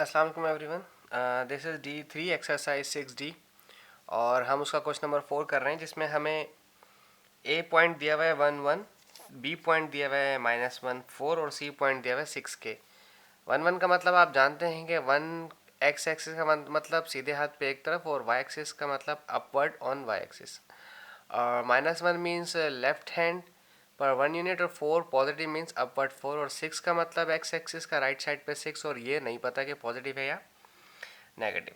अस्सलाम वालेकुम everyone. This is D3 exercise 6D और हम उसका क्वेश्चन नंबर 4 कर रहे हैं जिसमें हमें A पॉइंट दिया हुआ है 1 1, B पॉइंट दिया हुआ है -1 4 और C पॉइंट दिया हुआ है 6 K। 1 1 का मतलब आप जानते हैं कि 1 एक्स एक्सिस का मतलब सीधे हाथ पे एक तरफ और वाई एक्सिस का मतलब अपवर्ड ऑन वाई एक्सिस। और -1 मीन्स लेफ्ट हैंड पर 1 यूनिट और 4 पॉजिटिव मीन्स अपवर्ड 4 और 6 का मतलब एक्स एक्सिस का राइट साइड पे 6 और ये नहीं पता कि पॉजिटिव है या नेगेटिव।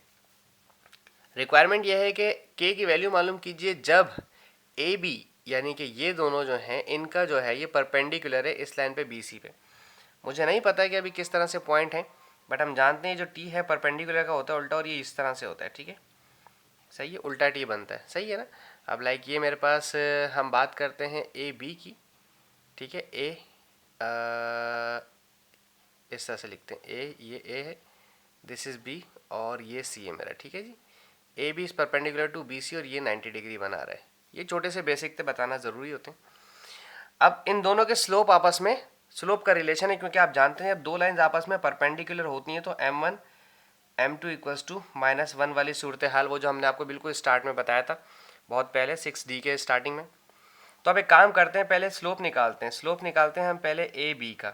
रिक्वायरमेंट यह है कि के की वैल्यू मालूम कीजिए जब ए बी यानी कि ये दोनों जो हैं इनका जो है ये परपेंडिकुलर है इस लाइन पे बी सी पे। मुझे नहीं पता कि अभी किस तरह से पॉइंट है, बट हम जानते हैं जो टी है परपेंडिकुलर का होता है उल्टा और ये इस तरह से होता है। ठीक है, सही है, उल्टा टी बनता है, सही है ना। अब लाइक ये मेरे पास हम बात करते हैं ए बी की। ठीक है, ए इस तरह से लिखते हैं, ये ए है, दिस इज़ बी और ये सी है मेरा। ठीक है जी, A B is perpendicular to B C और ये 90 डिग्री बना रहा है। ये छोटे से बेसिक थे, बताना ज़रूरी होते हैं। अब इन दोनों के स्लोप आपस में, स्लोप का रिलेशन है, क्योंकि आप जानते हैं जब दो लाइंस आपस में परपेंडिकुलर होती हैं तो m1 m2 इक्वल्स टू -1 वाली सूरत हाल, वो जो हमने आपको बिल्कुल स्टार्ट में बताया था बहुत पहले 6D के स्टार्टिंग में। तो अब एक काम करते हैं, पहले स्लोप निकालते हैं। स्लोप निकालते हैं हम पहले ए बी का,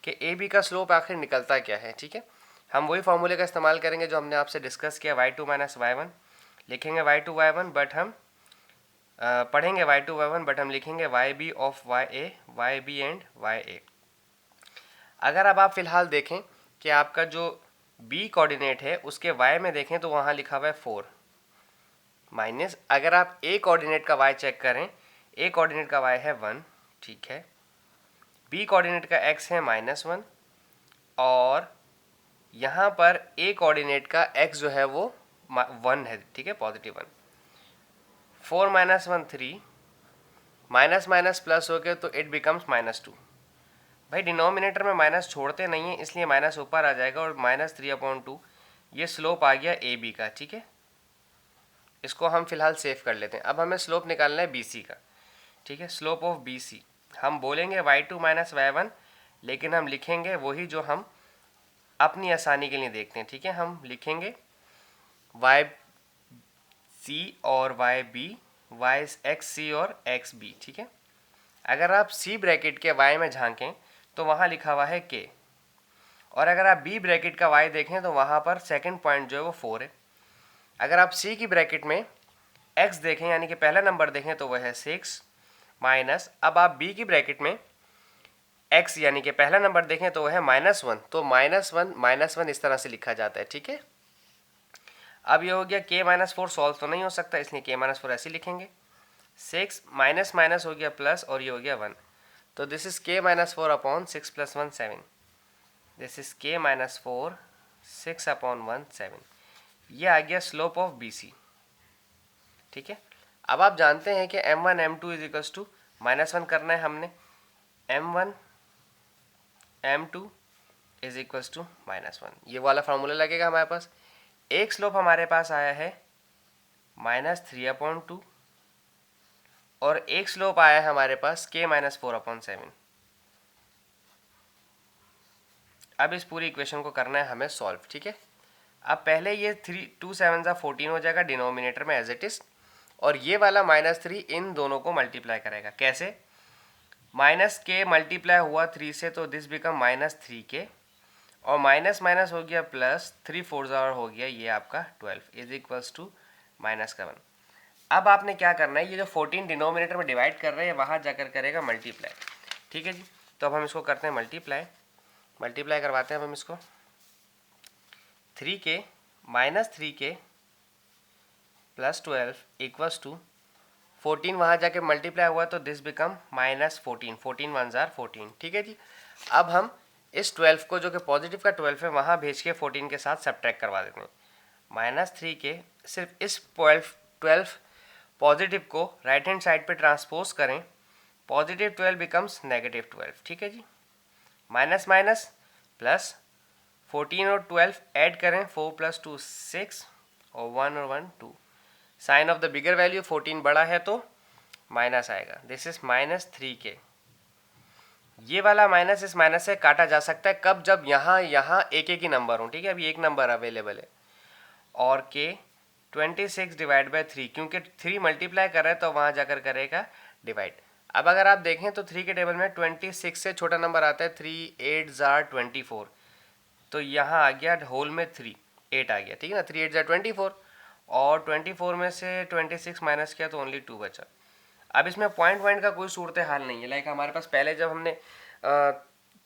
कि ए बी का स्लोप आखिर निकलता क्या है। ठीक है, हम वही फॉर्मूले का इस्तेमाल करेंगे जो हमने आपसे डिस्कस किया, y2 - y1। लिखेंगे y2 y1 बट हम पढ़ेंगे y2 y1 बट हम लिखेंगे yb of yb and ya। अगर अब आप फिलहाल देखें कि आपका जो b कोऑर्डिनेट है उसके y में देखें तो वहाँ लिखा हुआ है 4 माइनस, अगर आप a कोऑर्डिनेट का y चेक करें, a कोऑर्डिनेट का y है 1। ठीक है, b कोऑर्डिनेट का x है -1 और यहाँ पर a कोऑर्डिनेट का x जो है वो 1 है। ठीक है, पॉजिटिव 1। 4 - 1 3, माइनस माइनस प्लस हो गया तो इट बिकम्स -2। भाई डिनोमिनेटर में माइनस छोड़ते नहीं है इसलिए माइनस ऊपर आ जाएगा और -3/2 ये स्लोप आ गया ए बी का। ठीक है, इसको हम फिलहाल सेव कर लेते हैं। अब हमें स्लोप निकालना है बी सी का। ठीक है, स्लोप ऑफ बी सी हम बोलेंगे y2 - y1, लेकिन हम लिखेंगे वही जो हम अपनी आसानी के लिए देखते हैं। ठीक है, हम लिखेंगे वाई सी और वाई बी, वाई एक्स सी और एक्स बी। ठीक है, अगर आप सी ब्रैकेट के वाई में झांकें तो वहाँ लिखा हुआ है के, और अगर आप बी ब्रैकेट का वाई देखें तो वहाँ पर सेकंड पॉइंट जो है वो 4 है। अगर आप सी की ब्रैकेट में एक्स देखें यानी कि पहला नंबर देखें तो वह है 6 माइनस, अब आप बी की ब्रैकेट में एक्स यानी कि पहला नंबर देखें तो वह है -1, तो -1 इस तरह से लिखा जाता है। ठीक है, अब ये हो गया k - 4 सॉल्व तो नहीं हो सकता इसलिए k - 4 ऐसे लिखेंगे। 6 माइनस माइनस हो गया प्लस और ये हो गया 1, तो this is k - 4 upon 6 + 1 7। This is k - 4 6/1 7। ये आ गया स्लोप ऑफ बी सी। ठीक है, अब आप जानते हैं कि m1 m2 is equals to -1 करना है हमने, m1 m2 is equals to -1, ये वाला फार्मूला लगेगा हमारे पास। एक स्लोप हमारे पास आया है -3/2 और एक स्लोप आया है हमारे पास k - 4/7। अब इस पूरी इक्वेशन को करना है हमें सॉल्व। ठीक है, अब पहले ये 2 7 14 हो जाएगा डिनोमिनेटर में एज इट इज, और ये वाला -3 इन दोनों को मल्टीप्लाई करेगा। कैसे? -k मल्टीप्लाई हुआ 3 से तो दिस बिकम -3k, और माइनस माइनस हो गया प्लस, 3 4 हो गया ये आपका 12 इज इक्वल्स टू -1। अब आपने क्या करना है, ये जो 14 डिनोमिनेटर में डिवाइड कर रहे हैं वहाँ जाकर करेगा मल्टीप्लाई। ठीक है जी, तो अब हम इसको करते हैं मल्टीप्लाई करवाते हैं अब हम इसको। 3k -3k plus 12 equals to 14, वहाँ जाके मल्टीप्लाई हुआ तो दिस बिकम -14, 14 1 जार 14। ठीक है जी, अब हम इस 12 को जो कि पॉजिटिव का 12 है वहाँ भेज के 14 के साथ सब्ट्रैक्ट करवा देते हैं। -3k, सिर्फ इस 12 पॉजिटिव को राइट हैंड साइड पे ट्रांसपोज करें, पॉजिटिव 12 बिकम्स -12। ठीक है जी, माइनस माइनस प्लस, 14 और 12 ऐड करें, 4 + 2 6 और 1 और 1 2। Sign of the bigger value 14 बड़ा है तो माइनस आएगा। This is -3k। ये वाला माइनस इस माइनस से काटा जा सकता है कब, जब यहाँ यहाँ एक ही नंबर हो, ठीक है। अभी एक नंबर अवेलेबल है और के 26 डिवाइड बाई 3, क्योंकि 3 मल्टीप्लाई कर रहा है तो वहाँ जाकर करेगा डिवाइड। अब अगर आप देखें तो 3 के टेबल में 26 से छोटा नंबर आता है 3, 8 जार 24, तो यहाँ आ गया होल में 3, 8 आ गया, ठीक है ना। 3 8 जार 24 और 24 में से 26 माइनस किया तो ओनली 2 बचा। अब इसमें पॉइंट का कोई सूरत हाल नहीं है। लाइक हमारे पास पहले जब हमने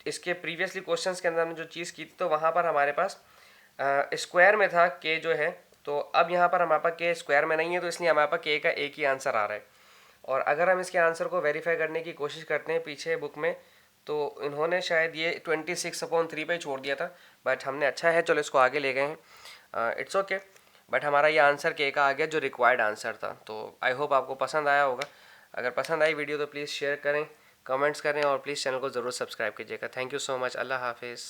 इसके प्रीवियसली क्वेश्चंस के अंदर हमने जो चीज़ की थी तो वहाँ पर हमारे पास स्क्वायर में था के जो है, तो अब यहाँ पर हमारे पास के स्क्वायर में नहीं है, तो इसलिए हमारे पास के का एक ही आंसर आ रहा है। और अगर हम इसके आंसर को वेरीफाई करने की कोशिश करते हैं पीछे बुक में, तो इन्होंने शायद ये 26/3 पे ही छोड़ दिया था, बट हमने अच्छा है चलो इसको आगे ले गए हैं, इट्स ओके। बट हमारा ये आंसर के का आ गया जो रिक्वायर्ड आंसर था। तो आई होप आपको पसंद आया होगा। अगर पसंद आई वीडियो तो प्लीज़ शेयर करें, कमेंट्स करें और प्लीज़ चैनल को ज़रूर सब्सक्राइब कीजिएगा। Thank you so much. अल्लाह हाफिज़।